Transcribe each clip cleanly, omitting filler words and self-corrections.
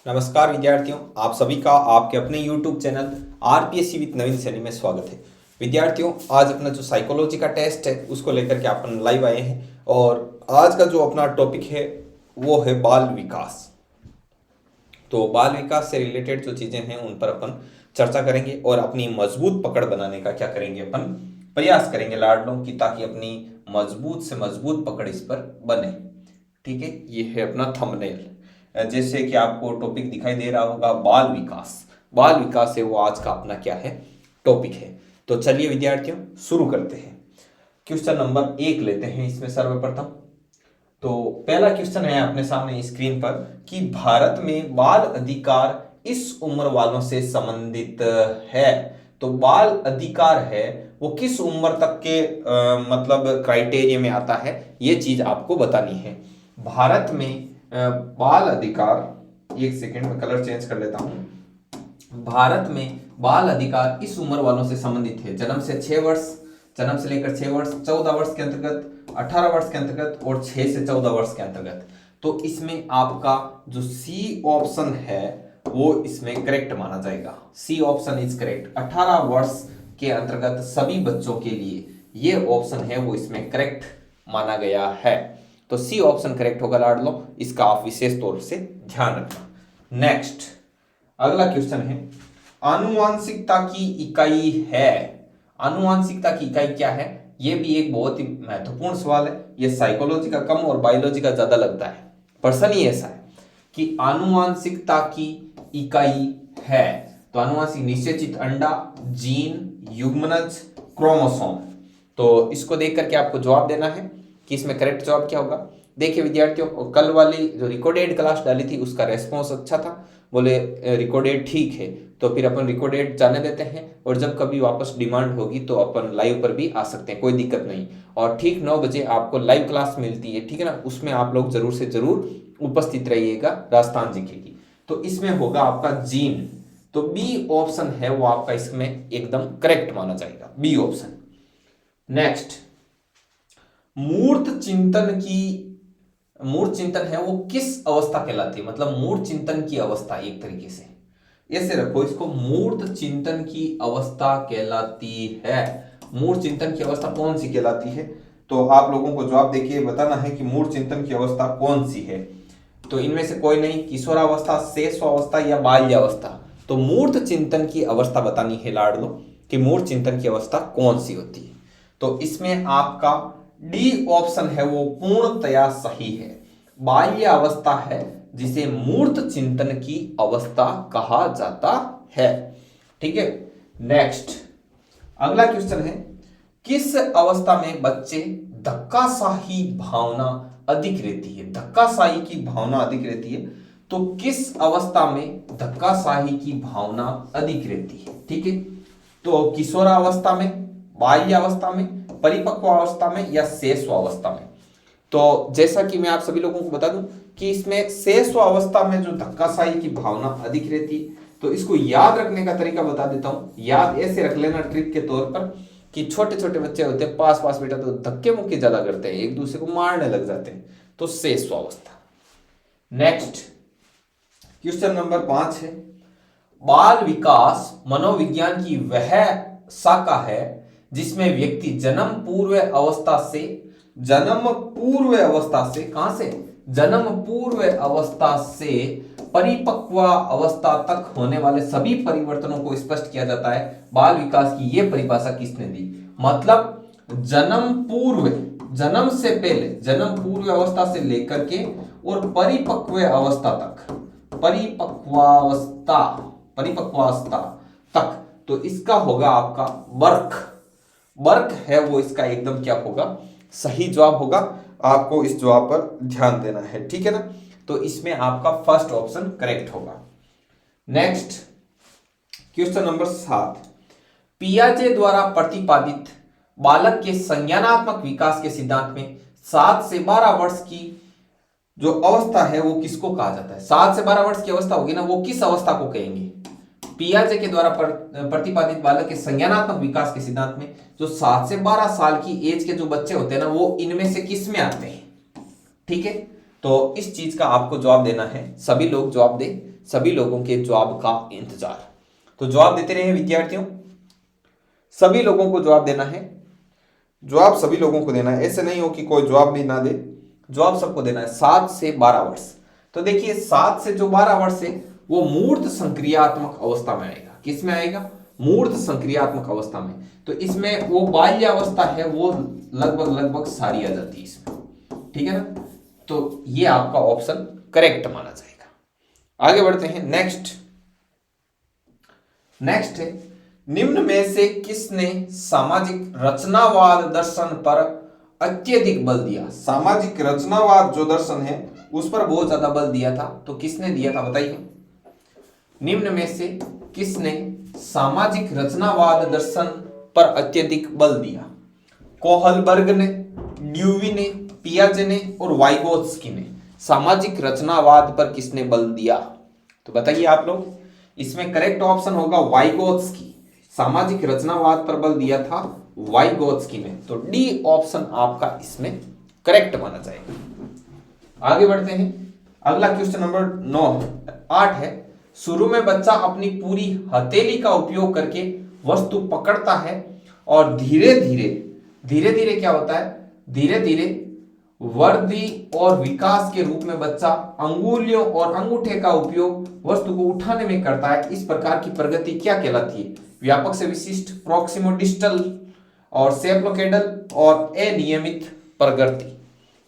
नमस्कार विद्यार्थियों, आप सभी का आपके अपने YouTube चैनल आरपीएससी विद नवीन सैनी में स्वागत है। विद्यार्थियों, आज अपना जो साइकोलॉजी का टेस्ट है उसको लेकर के अपन लाइव आए हैं और आज का जो अपना टॉपिक है वो है बाल विकास। तो बाल विकास से रिलेटेड जो चीज़ें हैं उन पर अपन चर्चा करेंगे और अपनी मजबूत पकड़ बनाने का क्या करेंगे, अपन प्रयास करेंगे लाडलों की, ताकि अपनी मजबूत से मजबूत पकड़ इस पर बने। ठीक है, ये है अपना थंबनेल। जैसे कि आपको टॉपिक दिखाई दे रहा होगा, बाल विकास। बाल विकास है वो आज का अपना क्या है, टॉपिक है। तो चलिए विद्यार्थियों शुरू करते हैं। क्वेश्चन नंबर 1 लेते हैं इसमें सर्वप्रथम। तो पहला क्वेश्चन है अपने सामने स्क्रीन पर कि भारत में बाल अधिकार इस उम्र वालों से संबंधित है। तो बाल अधिकार है वो किस उम्र तक के मतलब क्राइटेरिया में आता है, ये चीज आपको बतानी है। भारत में बाल अधिकार, एक सेकेंड में कलर चेंज कर लेता हूं। भारत में बाल अधिकार इस उम्र वालों से संबंधित है। जन्म से 6 वर्ष, जन्म से लेकर 6 वर्ष, 14 वर्ष के अंतर्गत, 18 वर्ष के अंतर्गत और 6 से 14 वर्ष के अंतर्गत। तो इसमें आपका जो सी ऑप्शन है वो इसमें करेक्ट माना जाएगा। C option is correct. 18 वर्ष के अंतर्गत सभी बच्चों के लिए ये ऑप्शन है वो इसमें करेक्ट माना गया है। तो सी ऑप्शन करेक्ट होगा लाडलो, इसका आप विशेष तौर से ध्यान रखना। नेक्स्ट अगला क्वेश्चन है, आनुवांशिकता की इकाई है। आनुवांशिकता की इकाई क्या है, ये भी एक बहुत ही महत्वपूर्ण सवाल है। ये साइकोलॉजी का कम और बायोलॉजी का ज्यादा लगता है। प्रश्न ही ऐसा है कि आनुवांशिकता की इकाई है। तो आनुवांशिक निषेचित अंडा, जीन, युग्मनज, क्रोमोसोम। तो इसको देख करके आपको जवाब देना है कि इसमें करेक्ट जवाब क्या होगा। देखिए विद्यार्थियों, कल वाली जो रिकॉर्डेड क्लास डाली थी उसका रेस्पॉन्स अच्छा था, बोले रिकॉर्डेड ठीक है। तो फिर अपन रिकॉर्डेड जाने देते हैं और जब कभी वापस डिमांड होगी तो अपन लाइव पर भी आ सकते हैं, कोई दिक्कत नहीं। और ठीक 9 बजे आपको लाइव क्लास मिलती है, ठीक है ना, उसमें आप लोग जरूर से जरूर उपस्थित रहिएगा, राजस्थान जी की। तो इसमें होगा आपका जीन। तो बी ऑप्शन है वो आपका इसमें एकदम करेक्ट माना जाएगा, बी ऑप्शन। नेक्स्ट, मूर्त चिंतन है वो किस अवस्था कहलाती है, मतलब मूर्त चिंतन की अवस्था, एक तरीके से ऐसे रखो इसको, मूर्त चिंतन की अवस्था कहलाती है। मूर्त चिंतन की अवस्था कौन सी कहलाती है, तो आप लोगों को जवाब देके बताना है कि मूर्त चिंतन की अवस्था कौन सी है। तो इनमें से कोई नहीं, किशोरावस्था, शेषावस्था या बाल्यावस्था। तो मूर्त चिंतन की अवस्था बतानी है लाडलो कि मूर्त चिंतन की अवस्था कौन सी होती है। तो इसमें आपका डी ऑप्शन है वो पूर्णतया सही है। बाल्य अवस्था है जिसे मूर्त चिंतन की अवस्था कहा जाता है। ठीक है, नेक्स्ट अगला क्वेश्चन है, किस अवस्था में बच्चे धक्काशाही भावना अधिक रहती है। धक्काशाही की भावना अधिक रहती है, तो किस अवस्था में धक्काशाही की भावना अधिक रहती है। ठीक है, तो किशोरावस्था में, बाल्यावस्था में, परिपक्व अवस्था में या शेषावस्था में। तो जैसा कि मैं आप सभी लोगों को बता दूं कि इसमें शेषावस्था में जो धक्काशाही की भावना अधिक रहती है, तो इसको याद रखने का तरीका बता देता हूं। याद ऐसे रख लेना ट्रिक के तौर पर कि छोटे छोटे बच्चे होते हैं, पास पास बेटा तो धक्के मुक्के ज्यादा करते हैं, एक दूसरे को मारने लग जाते हैं। तो शेषावस्था। नेक्स्ट क्वेश्चन नंबर 5 है, बाल विकास मनोविज्ञान की वह शाखा है जिसमें व्यक्ति जन्म पूर्व अवस्था से कहां से, जन्म पूर्व अवस्था से परिपक्व अवस्था तक होने वाले सभी परिवर्तनों को स्पष्ट किया जाता है। बाल विकास की यह परिभाषा किसने दी, मतलब जन्म पूर्व, जन्म से पहले, जन्म पूर्व अवस्था से लेकर के और परिपक्व अवस्था तक, परिपक्वावस्था तक। तो इसका होगा आपका बर्क है वो इसका एकदम क्या होगा, सही जवाब होगा। आपको इस जवाब पर ध्यान देना है, ठीक है ना। तो इसमें आपका फर्स्ट ऑप्शन करेक्ट होगा। नेक्स्ट क्वेश्चन नंबर 7, पियाजे द्वारा प्रतिपादित बालक के संज्ञानात्मक विकास के सिद्धांत में 7 से 12 वर्ष की जो अवस्था है वो किसको कहा जाता है। 7 से 12 वर्ष की अवस्था होगी ना, वो किस अवस्था को कहेंगे। पियाजे के द्वारा प्रतिपादित बालक के संज्ञानात्मक विकास के सिद्धांत में जो 7 से 12 साल की एज के जो बच्चे होते हैं ना, वो इनमें से किस में आते हैं। ठीक है, तो इस चीज का आपको जवाब देना है, सभी लोग जवाब दें, सभी लोगों के जवाब का इंतजार। तो जवाब देते रहे विद्यार्थियों, सभी लोगों को जवाब देना है, जवाब सभी लोगों को देना है, ऐसे नहीं हो कि कोई जवाब भी ना दे, जवाब सबको देना है। 7 से 12 वर्ष, तो देखिए 7 से जो 12 वर्ष है वो मूर्त संक्रियात्मक अवस्था में आएगा। किस में आएगा? मूर्त संक्रियात्मक अवस्था में। तो इसमें वो बाल्यावस्था है वो लगभग सारी आ जाती है इसमें, ठीक है ना। तो ये आपका ऑप्शन करेक्ट माना जाएगा। आगे बढ़ते हैं, नेक्स्ट है, निम्न में से किसने सामाजिक रचनावाद दर्शन पर अत्यधिक बल दिया? सामाजिक रचनावाद जो दर्शन है उस पर बहुत ज्यादा बल दिया था, तो किसने दिया था बताइए। निम्न में से किसने सामाजिक रचनावाद दर्शन पर अत्यधिक बल दिया? कोहलबर्ग ने, ड्यूवी ने, पियाजे ने और वाइगोत्स्की ने सामाजिक रचनावाद पर किसने बल दिया? तो बताइए आप लोग, इसमें करेक्ट ऑप्शन होगा वाइगोत्स्की। सामाजिक रचनावाद पर बल दिया था वाइगोत्स्की ने, तो डी ऑप्शन आपका इसमें करेक्ट माना जाएगा। आगे बढ़ते हैं, अगला क्वेश्चन नंबर 8 है, शुरू में बच्चा अपनी पूरी हथेली का उपयोग करके वस्तु पकड़ता है और धीरे धीरे क्या होता है, धीरे धीरे वृद्धि और विकास के रूप में बच्चा अंगुलियों और अंगूठे का उपयोग वस्तु को उठाने में करता है। इस प्रकार की प्रगति क्या कहलाती है? व्यापक से विशिष्ट, प्रोक्सिमोडिस्टल और सेप्लोकेडल और अनियमित प्रगति।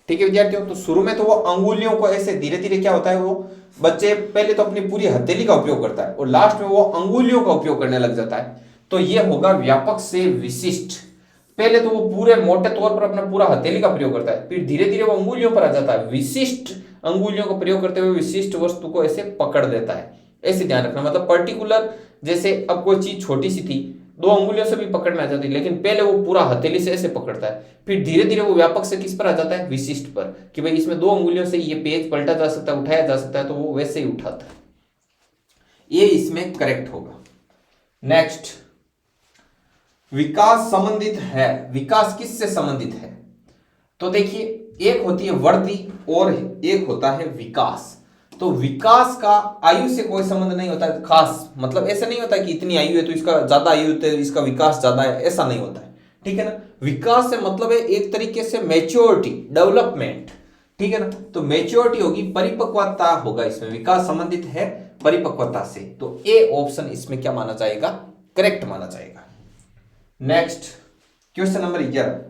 ठीक है विद्यार्थियों, तो शुरू में तो वो अंगुलियों को ऐसे धीरे धीरे क्या होता है, वो बच्चे पहले तो अपनी पूरी हथेली का उपयोग करता है और लास्ट में वो अंगुलियों का उपयोग करने लग जाता है, तो ये होगा व्यापक से विशिष्ट। पहले तो वो पूरे मोटे तौर पर अपना पूरा हथेली का प्रयोग करता है, फिर धीरे धीरे वो अंगुलियों पर आ जाता है, विशिष्ट अंगुलियों का प्रयोग करते हुए विशिष्ट वस्तु को ऐसे पकड़ देता है। ऐसे ध्यान रखना, मतलब पर्टिकुलर, जैसे अब कोई चीज छोटी सी थी, 2 अंगुलियों से भी पकड़ में आ जाती है, लेकिन पहले वो पूरा हथेली से ऐसे पकड़ता है, फिर धीरे धीरे वो व्यापक से किस पर आ जाता है, विशिष्ट पर, कि भाई इसमें 2 अंगुलियों से ये पेज पलटा जा सकता है, उठाया जा सकता है, तो वो वैसे ही उठाता है। ये इसमें करेक्ट होगा। नेक्स्ट, विकास संबंधित है, विकास किससे संबंधित है? तो देखिए, एक होती है वृद्धि और एक होता है विकास। तो विकास का आयु से कोई संबंध नहीं होता है खास, मतलब ऐसा नहीं होता है कि इतनी आयु है तो इसका ज्यादा आयु है, इसका विकास ज्यादा है, ऐसा नहीं होता है, ठीक है ना। विकास से मतलब है एक तरीके से मैच्योरिटी, डेवलपमेंट, ठीक है ना। तो मैच्योरिटी होगी, परिपक्वता होगा, इसमें विकास संबंधित है परिपक्वता से, तो ए ऑप्शन इसमें क्या माना जाएगा, करेक्ट माना जाएगा। नेक्स्ट, क्वेश्चन नंबर 11,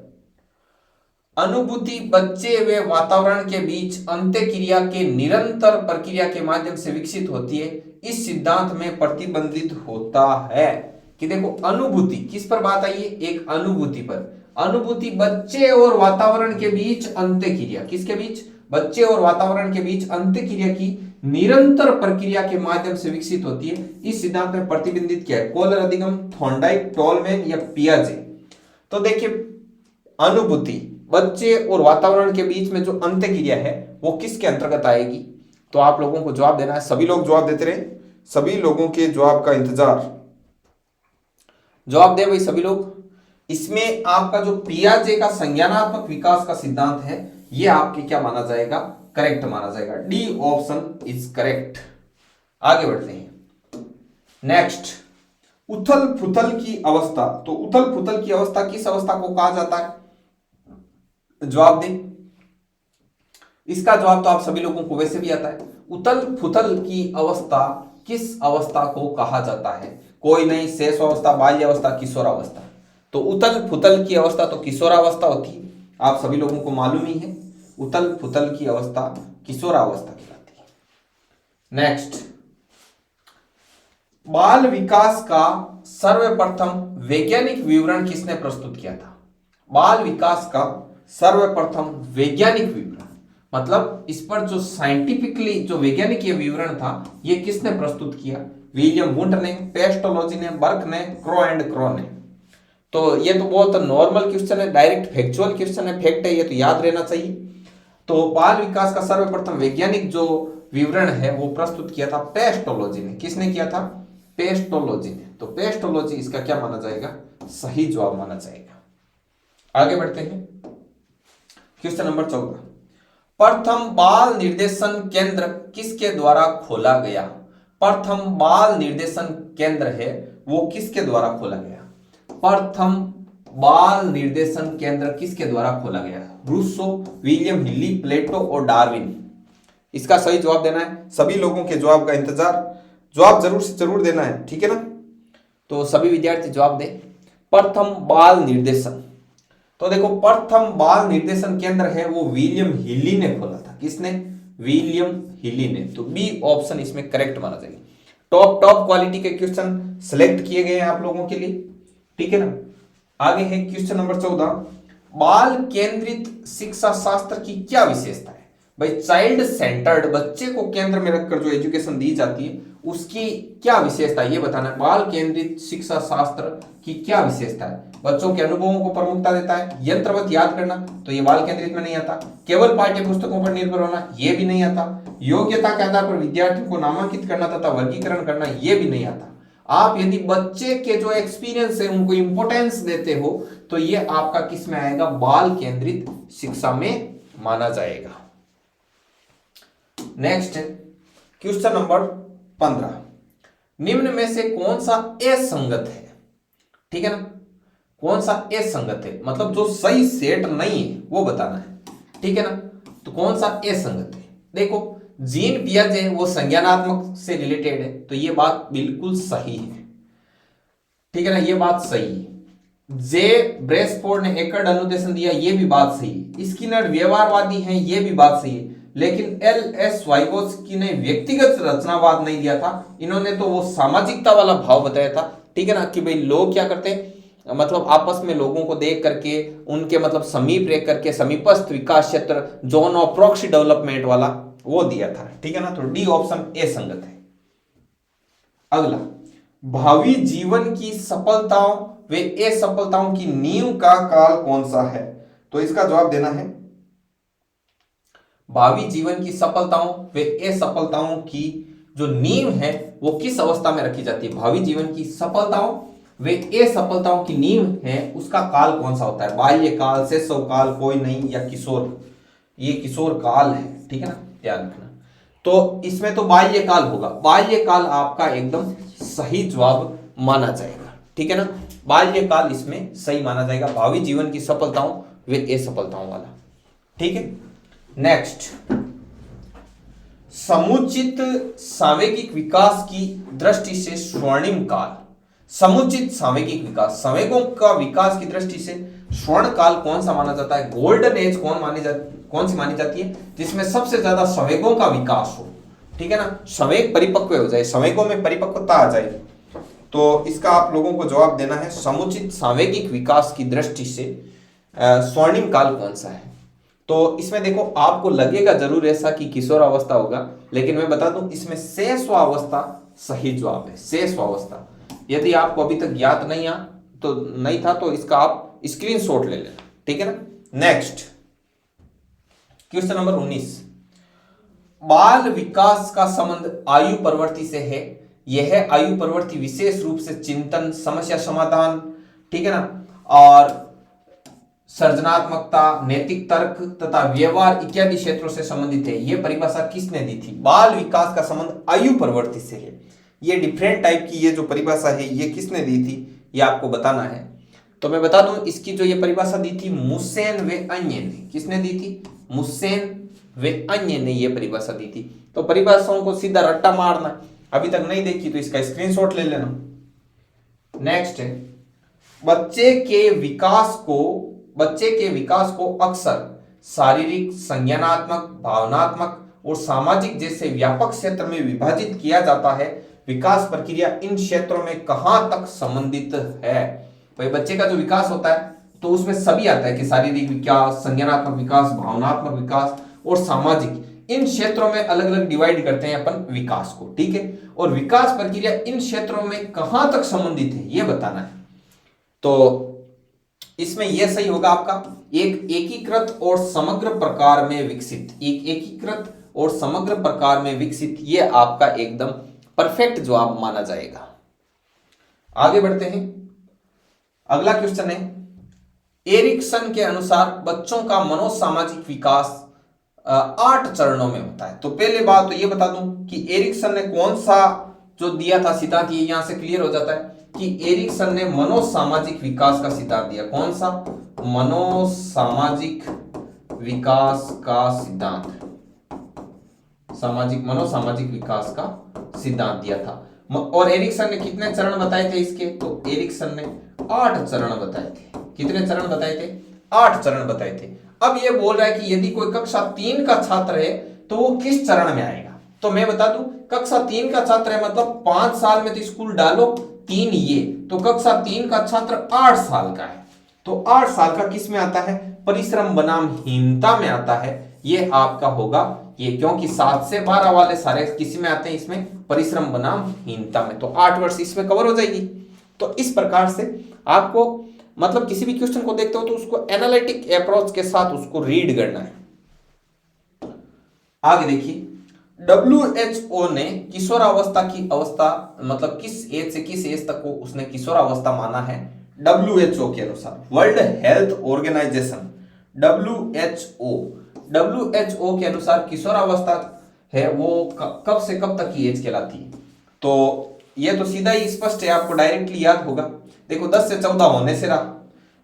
अनुभूति बच्चे व वातावरण के बीच अंत्यक्रिया के निरंतर प्रक्रिया के माध्यम से विकसित होती है, इस सिद्धांत में प्रतिबंधित होता है। कि देखो, अनुभूति किस पर बात आई है, एक अनुभूति पर, अनुभूति बच्चे और वातावरण के बीच अंत्यक्रिया, किसके बीच, बच्चे और वातावरण के बीच अंत्यक्रिया की निरंतर प्रक्रिया के माध्यम से विकसित होती है, इस सिद्धांत में प्रतिबंधित किया है। कोहलर, अधिगम, थॉर्नडाइक, टोलमैन या पियाजे। तो देखिए, अनुभूति बच्चे और वातावरण के बीच में जो अंत्यक्रिया है वो किसके अंतर्गत आएगी? तो आप लोगों को जवाब देना है, सभी लोग जवाब देते रहे, सभी लोगों के जवाब का इंतजार, जवाब दे भाई सभी लोग। इसमें आपका जो पियाजे का संज्ञानात्मक विकास का सिद्धांत है ये आपके क्या माना जाएगा, करेक्ट माना जाएगा। D option is correct. आगे बढ़ते हैं, नेक्स्ट, उथल पुथल की अवस्था। तो उथल पुथल की अवस्था किस अवस्था को कहा जाता है? जवाब दें। इसका जवाब तो आप सभी लोगों को वैसे भी आता है। उथल पुथल की अवस्था किस अवस्था को कहा जाता है? कोई नहीं, शेष अवस्था, बाल्यावस्था, किशोरावस्था। तो उथल पुथल की अवस्था तो किशोरावस्था होती है, आप सभी लोगों को मालूम ही है, उथल पुथल की अवस्था किशोरावस्था कहलाती है। नेक्स्ट, बाल विकास का सर्वप्रथम वैज्ञानिक विवरण किसने प्रस्तुत किया था? बाल विकास का सर्वप्रथम वैज्ञानिक विवरण, मतलब इस पर जो साइंटिफिकली जो वैज्ञानिक ये विवरण था ये किसने प्रस्तुत किया? विलियम वुंड ने, पेस्टोलॉजी ने, बर्क ने, क्रो एंड क्रो ने। तो ये तो बहुत नॉर्मल क्वेश्चन है, डायरेक्ट फैक्चुअल क्वेश्चन है, फैक्ट है, ये तो याद रहना चाहिए। तो बाल विकास का सर्वप्रथम वैज्ञानिक जो विवरण है वो प्रस्तुत किया था पेस्टोलॉजी ने। किसने किया था? पेस्टोलॉजी ने। तो पेस्टोलॉजी इसका क्या माना जाएगा? सही जवाब माना जाएगा। आगे बढ़ते हैं, क्वेश्चन नंबर 14, प्रथम बाल निर्देशन केंद्र किसके द्वारा खोला गया? प्रथम बाल निर्देशन केंद्र है वो किसके द्वारा खोला गया? प्रथम बाल निर्देशन केंद्र किसके द्वारा खोला गया? रूसो, विलियम हिली, प्लेटो और डार्विन। इसका सही जवाब देना है। सभी लोगों के जवाब का इंतजार, जवाब जरूर से जरूर देना है, ठीक है ना? तो सभी विद्यार्थी जवाब दें। प्रथम बाल निर्देशन, तो देखो प्रथम बाल निर्देशन केंद्र है वो विलियम हिली ने खोला था। किसने? विलियम हिली ने। तो बी ऑप्शन इसमें करेक्ट माना जाएगा। टॉप क्वालिटी के क्वेश्चन सिलेक्ट किए गए हैं आप लोगों के लिए, ठीक है ना? आगे है क्वेश्चन नंबर 14। बाल केंद्रित शिक्षा शास्त्र की क्या विशेषता है? भाई चाइल्ड सेंटर्ड, बच्चे को केंद्र में रखकर जो एजुकेशन दी जाती है उसकी क्या विशेषता है ये बताना है। बाल केंद्रित शिक्षा शास्त्र की क्या विशेषता है? बच्चों के अनुभवों को प्रमुखता देता है, यंत्रवत याद करना तो ये बाल केंद्रित में नहीं आता, केवल पाठ्य पुस्तकों पर निर्भर होना ये भी नहीं आता, योग्यता के आधार पर विद्यार्थियों को नामांकित करना तथा वर्गीकरण करना ये भी नहीं आता। आप यदि बच्चे के जो एक्सपीरियंस है उनको इंपोर्टेंस देते हो तो ये आपका किस में आएगा? बाल केंद्रित शिक्षा में माना जाएगा। Next question number 15। निम्न में से कौन सा असंगत है? ठीक है ना? कौन सा असंगत है मतलब जो सही सेट नहीं है वो बताना है, ठीक है ना? तो कौन सा असंगत है? देखो जीन पियाजे वो संज्ञानात्मक से रिलेटेड है तो ये बात बिल्कुल सही है, ठीक है ना? ये बात सही है। जे ब्रेसफोर्ड ने एकड़ अनुदेशन दिया ये भी बात सही है। स्किनर व्यवहारवादी हैं ये भी बात सही है। लेकिन एल एस वाइगोस्की ने व्यक्तिगत रचनावाद नहीं दिया था, इन्होंने तो वो सामाजिकता वाला भाव बताया था, ठीक है ना? कि भाई लोग क्या करते हैं मतलब आपस में लोगों को देख करके उनके मतलब समीप रह करके समीपस्थ विकास क्षेत्र जोन ऑफ प्रॉक्सी डेवलपमेंट वाला वो दिया था, ठीक है ना? तो डी ऑप्शन ए संगत है। अगला, भावी जीवन की सफलताओं व असफलताओं की नींव का काल कौन सा है? तो इसका जवाब देना है भावी जीवन की सफलताओं व असफलताओं की जो नींव है वो किस अवस्था में रखी जाती है? भावी जीवन की सफलताओं वे असफलताओं की नींव है उसका काल कौन सा होता है? बाल्यकाल, शैशव काल, कोई नहीं, या किशोर? ये किशोर काल है, ठीक है ना? ध्यान रखना। तो इसमें तो बाल्यकाल होगा, बाल्यकाल आपका एकदम सही जवाब माना जाएगा, ठीक है ना? बाल्यकाल इसमें सही माना जाएगा, भावी जीवन की सफलताओं वे असफलताओं वाला, ठीक है? नेक्स्ट, समुचित सांवेगिक विकास की दृष्टि से स्वर्णिम काल। समुचित सांवेगिक विकास, संवेगों का विकास की दृष्टि से स्वर्ण काल कौन सा माना जाता है? गोल्डन एज कौन सी मानी जाती है? जिसमें सबसे ज्यादा संवेगों का विकास हो, ठीक है ना? संवेग परिपक्व हो जाए, संवेगों में परिपक्वता आ जाए। तो इसका आप लोगों को जवाब देना है समुचित सांवेगिक विकास की दृष्टि से स्वर्णिम काल कौन सा है? तो इसमें देखो आपको लगेगा जरूर ऐसा कि किशोरावस्था होगा, लेकिन मैं बता दूं इसमें शैशवावस्था सही जवाब है। शैशवावस्था यदि आपको अभी तक ज्ञात नहीं था तो इसका आप स्क्रीनशॉट ले लेना, ठीक है ना? Next question number 19। बाल विकास का संबंध आयु प्रवृत्ति से है। यह आयु प्रवृत्ति विशेष रूप से चिंतन, समस्या समाधान, ठीक है ना, और सृजनात्मकता, नैतिक तर्क तथा व्यवहार इत्यादि क्षेत्रों से संबंधित है। यह परिभाषा किसने दी थी? बाल विकास का संबंध आयु प्रवृत्ति से है। ये डिफरेंट टाइप की ये जो परिभाषा है ये किसने दी थी ये आपको बताना है। तो मैं बता दूं इसकी जो ये परिभाषा दी थी मुसेन व अन्य ने। किसने दी थी? मुसेन व अन्य ने ये परिभाषा दी थी। तो परिभाषाओं को सीधा रट्टा मारना, अभी तक नहीं देखी तो इसका स्क्रीनशॉट ले लेना। नेक्स्ट है, बच्चे के विकास को अक्सर शारीरिक, संज्ञानात्मक, भावनात्मक और सामाजिक जैसे व्यापक क्षेत्र में विभाजित किया जाता है। विकास प्रक्रिया इन क्षेत्रों में कहां तक संबंधित है? भाई बच्चे का जो विकास होता है तो उसमें सभी आता है कि शारीरिक विकास, संज्ञानात्मक विकास, भावनात्मक विकास और सामाजिक, इन क्षेत्रों में अलग अलग डिवाइड करते हैं अपन विकास को, ठीक है? और विकास प्रक्रिया इन क्षेत्रों में कहां तक संबंधित है ये बताना है। तो इसमें यह सही होगा आपका एक एकीकृत और समग्र प्रकार में विकसित। एक एकीकृत और समग्र प्रकार में विकसित, ये आपका एकदम परफेक्ट जवाब माना जाएगा। आगे बढ़ते हैं, अगला क्वेश्चन है, एरिक्सन के अनुसार बच्चों का मनोसामाजिक विकास 8 चरणों में होता है। तो पहले बात तो ये बता दूं कि एरिक्सन ने कौन सा जो दिया था सिद्धांत, ये यहां से क्लियर हो जाता है कि एरिक्सन ने मनोसामाजिक विकास का सिद्धांत दिया। कौन सा? मनोसामाजिक विकास का सिद्धांत, मनोसामाजिक विकास का सिद्धांत दिया था। और एरिक्सन ने कितने चरण बताए थे इसके? तो एरिक्सन ने 8 चरण बताए थे। कितने चरण बताए थे? 8 चरण बताए थे। अब ये बोल रहा है कि यदि कोई कक्षा 3 का छात्र है तो वो किस चरण में आएगा? तो मैं बता दूं, कक्षा 3 का छात्र है मतलब 5 साल में तो स्कूल डालो 3 ये, तो कक्षा 3 का छात्र 8 साल का है, तो 8 साल का किस में आता है? परिश्रम बनाम हीनता में आता है। ये आपका होगा ये, क्योंकि 7 से 12 वाले सारे किसी में आते हैं? इसमें परिश्रम बनाम हीनता में, तो 8 वर्ष इसमें कवर हो जाएगी। तो इस प्रकार से आपको मतलब किसी भी क्वेश्चन को देखते हो तो उसको एनालिटिक अप्रोच के साथ उसको रीड करना है। आगे देखिए, WHO ने किशोरावस्था की अवस्था मतलब किस एज से किस एज तक को उसने किशोरावस्था माना है? WHO के अनुसार, वर्ल्ड हेल्थ ऑर्गेनाइजेशन WHO के अनुसार किशोरावस्था है वो कब से कब तक की एज कहलाती है? तो ये तो सीधा ही स्पष्ट है, आपको डायरेक्टली याद होगा। देखो 10 से 14 होने से रहा,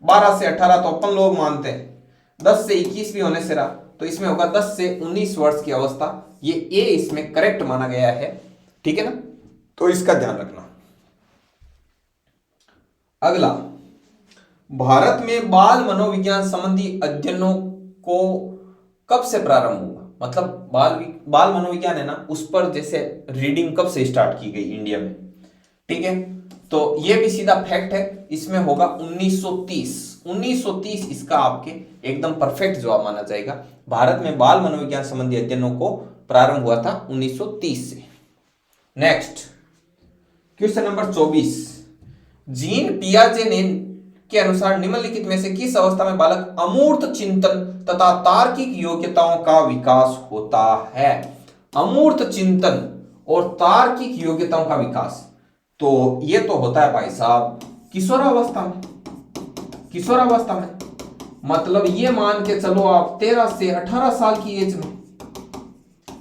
12 से 18 तो अपन लोग मानते हैं, 10 से 21 भी होने से रहा, तो इसमें होगा 10 से 19 वर्ष की अवस्था। ये ए इसमें करेक्ट माना गया है, ठीक है ना? तो इसका ध्यान रखना। अगला, भारत में बाल मनोविज्ञान संबंधी अध्ययनों को कब से प्रारंभ हुआ? मतलब बाल मनोविज्ञान है ना, उस पर जैसे रीडिंग कब से स्टार्ट की गई इंडिया में, ठीक है? तो ये भी सीधा फैक्ट है, इसमें होगा 1930 इसका आपके एकदम परफेक्ट जवाब माना जाएगा। भारत में बाल मनोविज्ञान संबंधी अध्ययनों को प्रारंभ हुआ था 1930 से। नेक्स्ट क्वेश्चन नंबर 24, जीन पियाजे ने के अनुसार निम्नलिखित में से किस अवस्था में बालक अमूर्त चिंतन तथा तार्किक योग्यताओं का विकास होता है? अमूर्त चिंतन और तार्किक योग्यताओं का विकास, तो ये तो होता है भाई साहब किशोरावस्था में। किशोरावस्था में मतलब ये मान के चलो आप 13 से 18 साल की एज में,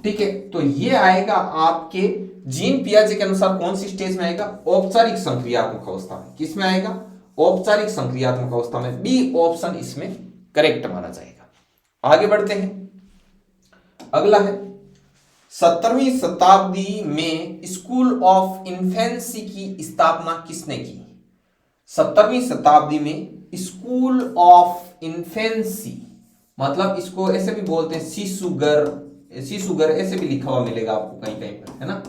ठीक है? तो ये आएगा आपके जीन पियाजे के अनुसार कौन सी स्टेज में आएगा? औपचारिक संक्रियात्मक अवस्था में। किस में आएगा? औपचारिक संक्रियात्मक अवस्था में। बी ऑप्शन इसमें करेक्ट माना जाएगा। आगे बढ़ते हैं, अगला है 17वीं शताब्दी में स्कूल ऑफ इन्फेंसी की स्थापना किसने की? 17वीं शताब्दी में स्कूल ऑफ इन्फेंसी मतलब इसको ऐसे भी बोलते हैं शिशुगर ऐसे भी लिखा हुआ मिलेगा आपको कहीं कहीं पर, है ना?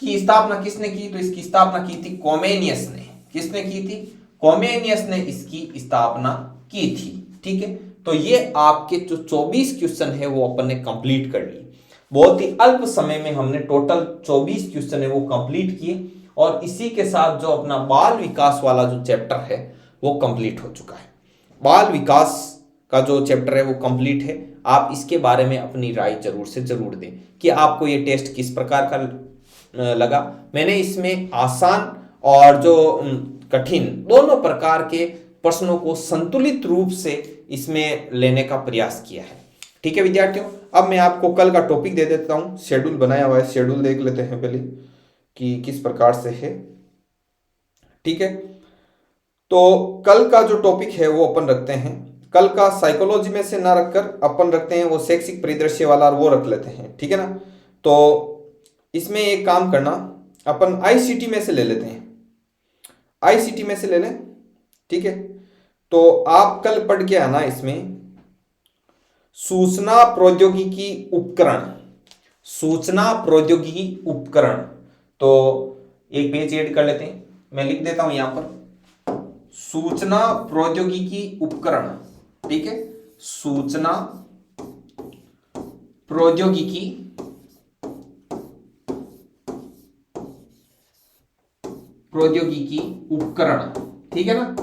की स्थापना किसने की? तो इसकी स्थापना की थी कॉमेनियस ने। किसने की थी? कॉमेनियस ने इसकी स्थापना की थी, ठीक है? तो ये आपके जो 24 क्वेश्चन है वो अपन ने कंप्लीट कर लिए। बहुत ही अल्प समय में हमने टोटल 24 क्वेश्चन है वो कंप्लीट किए, और इसी के साथ जो अपना बाल विकास वाला जो चैप्टर है वो कंप्लीट हो चुका है। बाल विकास का जो चैप्टर है वो कंप्लीट है। आप इसके बारे में अपनी राय जरूर से जरूर दें कि आपको ये टेस्ट किस प्रकार का लगा। मैंने इसमें आसान और जो कठिन दोनों प्रकार के प्रश्नों को संतुलित रूप से इसमें लेने का प्रयास किया है, ठीक है विद्यार्थियों? अब मैं आपको कल का टॉपिक दे देता हूं, शेड्यूल बनाया हुआ है, शेड्यूल देख लेते हैं पहले कि किस प्रकार से है, ठीक है? तो कल का जो टॉपिक है वो अपन रखते हैं, कल का साइकोलॉजी में से ना रखकर अपन रखते हैं वो शैक्षिक परिदृश्य वाला, और वो रख लेते हैं, ठीक है ना? तो इसमें एक काम करना, अपन आईसीटी में से ले लेते हैं, आईसीटी में से ले लें, ठीक है? तो आप कल पढ़ के आना इसमें सूचना प्रौद्योगिकी उपकरण, सूचना प्रौद्योगिकी उपकरण। तो एक पेज ऐड कर लेते हैं, मैं लिख देता हूं यहां पर सूचना प्रौद्योगिकी उपकरण, ठीक है? सूचना प्रौद्योगिकी उपकरण, ठीक है ना?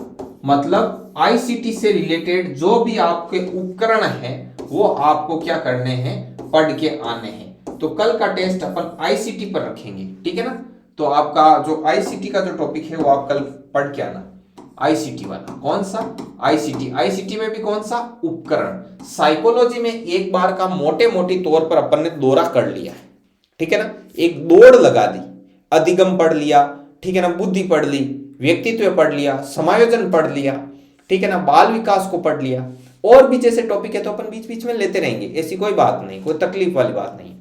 मतलब आईसीटी से रिलेटेड जो भी आपके उपकरण हैं वो आपको क्या करने हैं? पढ़ के आने हैं। तो कल का टेस्ट अपन आईसीटी पर रखेंगे, ठीक है ना? तो आपका जो आईसीटी का जो टॉपिक है वो आप कल पढ़ के आना। आईसीटी वाला। कौन सा? आईसीटी। आईसीटी में भी कौन सा? उपकरण। साइकोलॉजी में एक बार का मोटे मोटे तौर पर अपन ने दौरा कर लिया है, ठीक है ना, एक दौड़ लगा दी, अधिगम पढ़ लिया, ठीक है ना, बुद्धि पढ़ ली, व्यक्तित्व पढ़ लिया, समायोजन पढ़ लिया, ठीक है ना, बाल विकास को पढ़ लिया, और भी जैसे टॉपिक है तो अपन बीच बीच में लेते रहेंगे, ऐसी कोई बात नहीं, कोई तकलीफ वाली बात नहीं।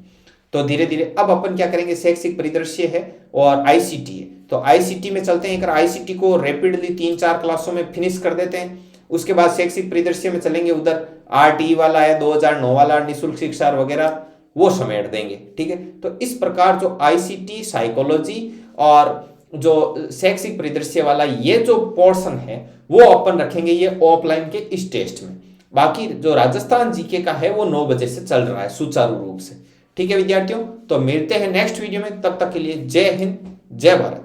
तो धीरे धीरे अब अपन क्या करेंगे, शैक्षिक परिदृश्य है और आईसीटी है, तो आईसीटी में चलते हैं। आईसीटी को रैपिडली 3-4 क्लासों में फिनिश कर देते हैं, उसके बाद शैक्षिक परिदृश्य में चलेंगे, उधर आरटी वाला है 2009 वाला, निःशुल्क शिक्षा वगैरह वो समेट देंगे, ठीक है। तो इस प्रकार जो आईसीटी, साइकोलॉजी और जो शैक्षिक परिदृश्य वाला ये जो पोर्शन है वो अपन रखेंगे ये ऑफलाइन के इस टेस्ट में। बाकी जो राजस्थान जीके का है वो 9 बजे से चल रहा है सुचारू रूप से, ठीक है विद्यार्थियों। तो मिलते हैं नेक्स्ट वीडियो में, तब तक के लिए जय हिंद, जय भारत।